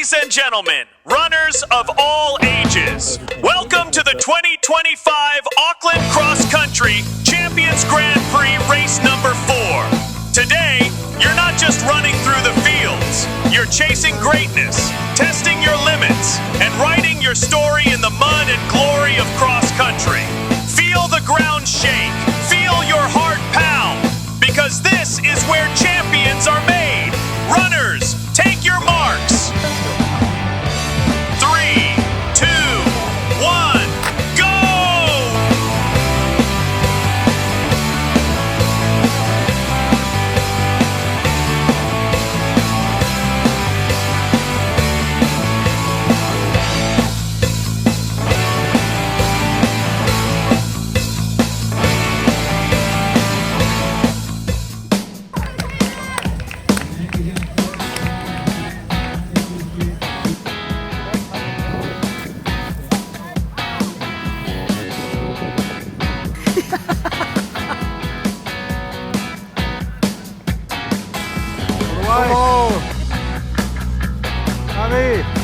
Ladies and gentlemen, runners of all ages, welcome to the 2025 Auckland Cross Country Champions Grand Prix race number 4. Today, you're not just running through the fields, you're chasing greatness, testing your limits, and writing your story in the mud and glory of cross country. Feel the ground shake, feel your heart pound, because this is where champions are made. Runners, take your marks. 3, 2, 1, go! Vamos! Dami!